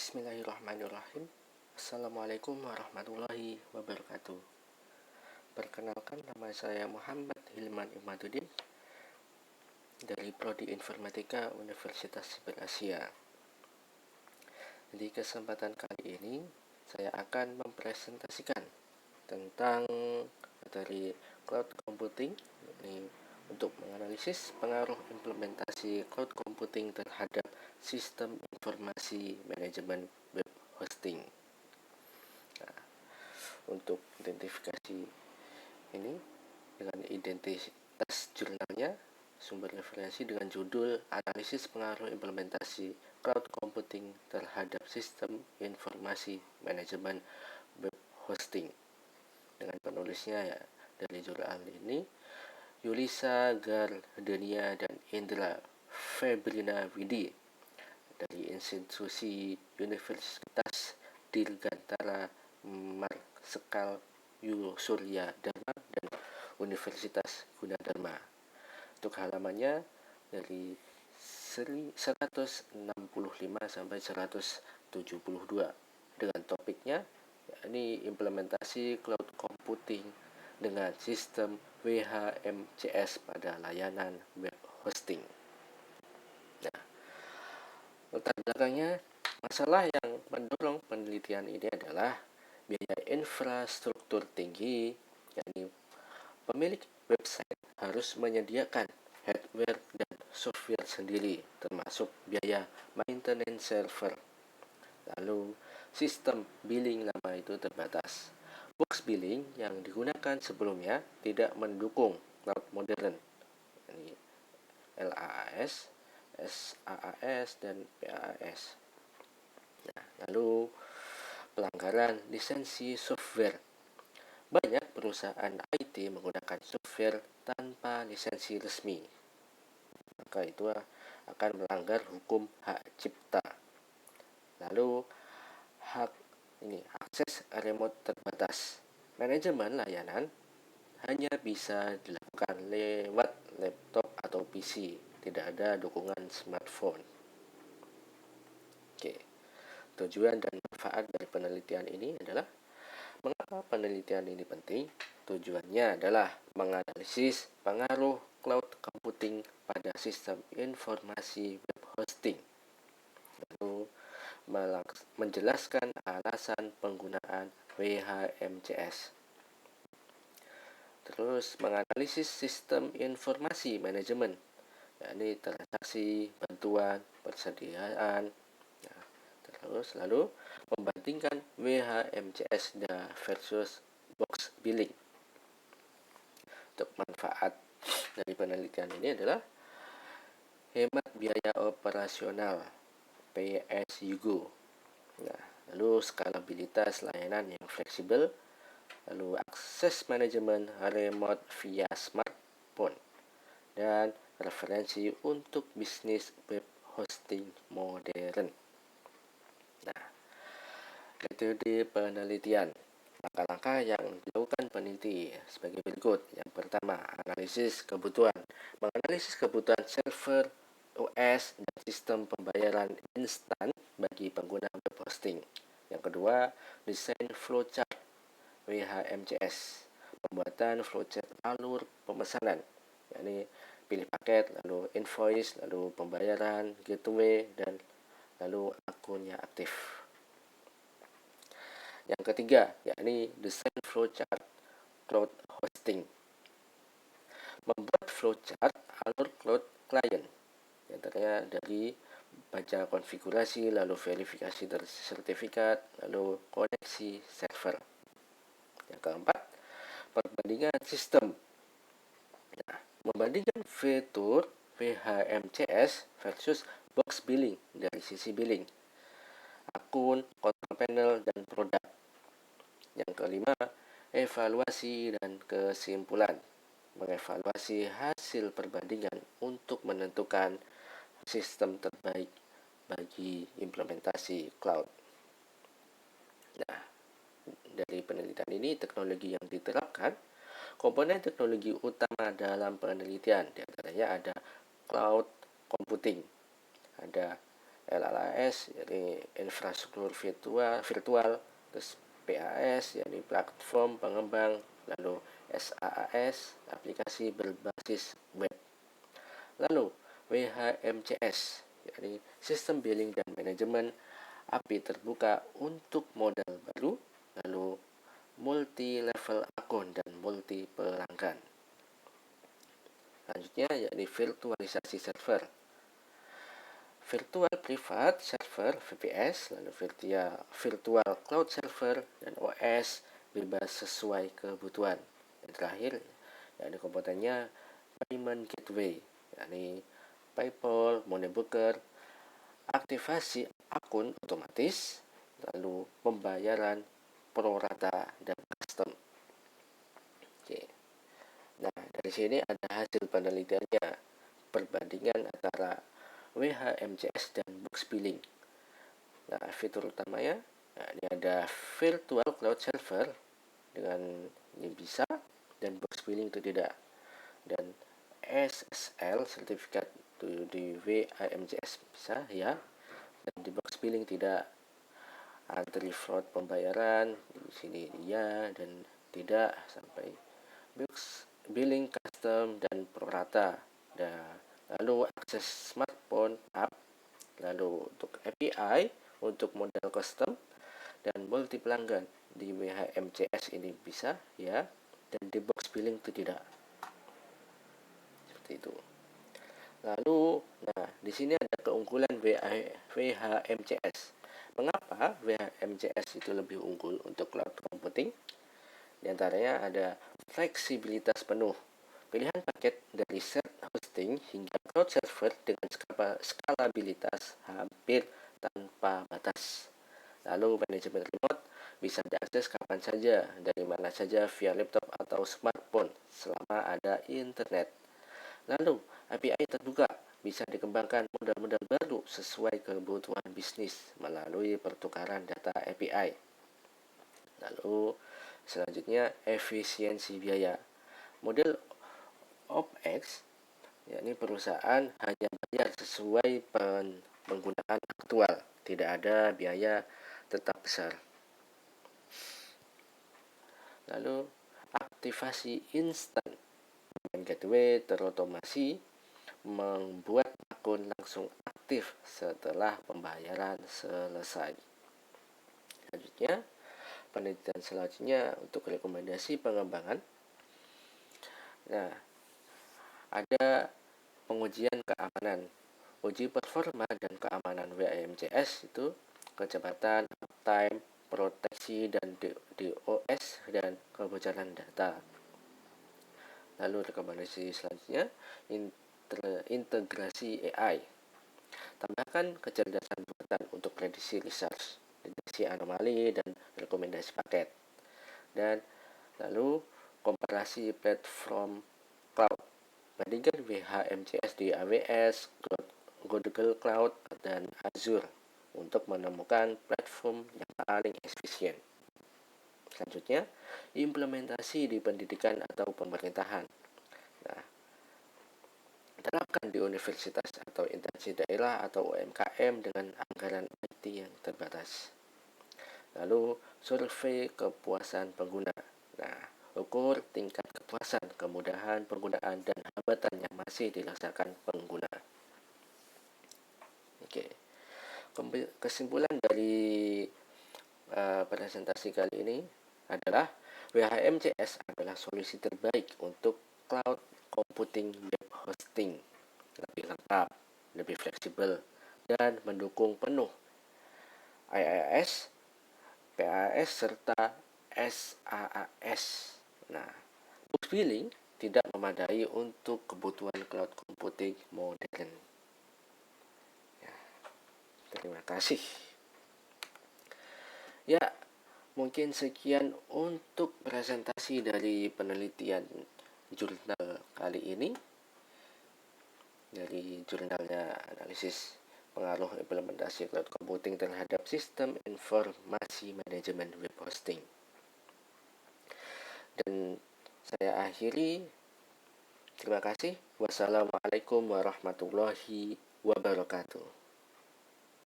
Bismillahirrahmanirrahim. Assalamualaikum warahmatullahi wabarakatuh. Perkenalkan, nama saya Muhammad Hilman Imaduddin dari Prodi Informatika Universitas Siber Asia. Di kesempatan kali ini saya akan mempresentasikan tentang materi cloud computing ini untuk menganalisis pengaruh implementasi cloud computing terhadap sistem informasi manajemen web hosting. Nah, untuk identifikasi ini dengan identitas jurnalnya, sumber referensi dengan judul Analisis Pengaruh Implementasi Cloud Computing terhadap Sistem Informasi Manajemen Web Hosting. Dengan penulisnya ya dari jurnal ini Yulisa Gardenia dan Indra Febrina Widi dari institusi Universitas Dirgantara Marskal Surya Dharma dan Universitas Gunadarma. Untuk halamannya dari 165 sampai 172 dengan topiknya yakni implementasi cloud computing dengan sistem WHMCS pada layanan web hosting. Nah, latar belakangnya, masalah yang mendorong penelitian ini adalah biaya infrastruktur tinggi, yakni pemilik website harus menyediakan hardware dan software sendiri, termasuk biaya maintenance server. Lalu, sistem billing lama itu terbatas. Box billing yang digunakan sebelumnya tidak mendukung cloud modern, yakni LAAS, SAAS, dan PAAS. Nah, lalu pelanggaran lisensi software. Banyak perusahaan IT menggunakan software tanpa lisensi resmi, maka itu akan melanggar hukum hak cipta. Lalu akses remote terbatas. Manajemen layanan hanya bisa dilakukan lewat laptop atau PC, tidak ada dukungan smartphone. Oke. Tujuan dan manfaat dari penelitian ini adalah mengapa penelitian ini penting? Tujuannya adalah menganalisis pengaruh cloud computing pada sistem informasi web hosting. Lalu menjelaskan alasan penggunaan WHMCS. Terus menganalisis sistem informasi manajemen, yakni transaksi, bantuan, persediaan. Nah, terus lalu membandingkan WHMCS versus box billing. Untuk manfaat dari penelitian ini adalah hemat biaya operasional PSUGO. Nah, lalu skalabilitas layanan yang fleksibel, lalu akses manajemen remote via smartphone, dan referensi untuk bisnis web hosting modern. Nah, metode penelitian. Langkah-langkah yang dilakukan peneliti sebagai berikut. Yang pertama, analisis kebutuhan. Menganalisis kebutuhan server, OS, dan sistem pembayaran instan bagi pengguna web hosting. Yang kedua, desain flowchart WHMCS. Pembuatan flowchart alur pemesanan, yakni pilih paket, lalu invoice, lalu pembayaran, gateway, dan lalu akunnya aktif. Yang ketiga, yakni desain flowchart cloud hosting. Membuat flowchart alur cloud client, yang terdiri dari baca konfigurasi, lalu verifikasi sertifikat, lalu koneksi server. Yang keempat, perbandingan sistem. Nah, membandingkan fitur WHMCS versus box billing dari sisi billing, akun, control panel, dan produk. Yang kelima, evaluasi dan kesimpulan. Mengevaluasi hasil perbandingan untuk menentukan sistem terbaik bagi implementasi cloud. Nah, dari penelitian ini, teknologi yang diterapkan, komponen teknologi utama dalam penelitian diantaranya ada cloud computing, ada LLAS yakni infrastruktur virtual, terus PaaS yakni platform pengembang, lalu SaaS aplikasi berbasis web, lalu WHMCS yakni sistem billing dan manajemen API terbuka untuk modal baru, lalu multi level akun dan multi pelanggan. Selanjutnya yakni virtualisasi server, virtual private server VPS, lalu virtual cloud server dan OS bebas sesuai kebutuhan. Dan terakhir yakni komponennya payment gateway yakni PayPal, Moneybooker, aktivasi akun otomatis, lalu pembayaran pro rata dan custom. Oke. Nah, dari sini ada hasil penelitiannya, perbandingan antara WHMCS dan box billing. Nah, fitur utamanya, ini ada virtual cloud server dengan ini bisa, dan box billing itu tidak. Dan SSL sertifikat di WHMCS bisa ya, dan di box billing tidak. Anti fraud pembayaran di sini ya dan tidak, sampai box billing custom dan pro rata. Lalu akses smartphone app, lalu untuk API untuk model custom dan multi pelanggan di WHMCS ini bisa ya, dan di box billing itu tidak. Seperti itu. Lalu, di sini ada keunggulan WHMCS. Mengapa WHMCS itu lebih unggul untuk cloud computing? Di antaranya ada fleksibilitas penuh, pilihan paket dari set hosting hingga cloud server dengan skalabilitas hampir tanpa batas. Lalu manajemen remote bisa diakses kapan saja, dari mana saja via laptop atau smartphone selama ada internet. Lalu API terbuka, bisa dikembangkan modal-modal baru sesuai kebutuhan bisnis melalui pertukaran data API. Lalu selanjutnya efisiensi biaya. Model OpEx, yakni perusahaan hanya bayar sesuai penggunaan aktual, tidak ada biaya tetap besar. Lalu aktivasi instan, gateway terotomasi membuat akun langsung aktif setelah pembayaran selesai. Selanjutnya, penelitian selanjutnya untuk rekomendasi pengembangan. Nah, ada pengujian keamanan, uji performa dan keamanan WHMCS itu kecepatan, uptime, proteksi dan DOS dan kebocoran data. Lalu rekomendasi selanjutnya integrasi AI, tambahkan kecerdasan buatan untuk prediksi research, deteksi anomali dan rekomendasi paket. Dan lalu komparasi platform cloud, bandingkan WHMCS di AWS, Google Cloud dan Azure untuk menemukan platform yang paling efisien. Selanjutnya, implementasi di pendidikan atau pemerintahan. Nah, terapkan di universitas atau instansi daerah atau UMKM dengan anggaran IT yang terbatas. Lalu, survei kepuasan pengguna. Nah, ukur tingkat kepuasan, kemudahan penggunaan, dan hambatan yang masih dirasakan pengguna. Oke, kesimpulan dari presentasi kali ini adalah WHMCS adalah solusi terbaik untuk cloud computing web hosting, lebih lengkap, lebih fleksibel, dan mendukung penuh IaaS, PaaS, serta SaaS. Nah, box billing tidak memadai untuk kebutuhan cloud computing modern. Ya, terima kasih. Ya, mungkin sekian untuk presentasi dari penelitian jurnal kali ini, dari jurnalnya analisis pengaruh implementasi cloud computing terhadap sistem informasi manajemen web hosting. Dan saya akhiri, terima kasih. Wassalamualaikum warahmatullahi wabarakatuh.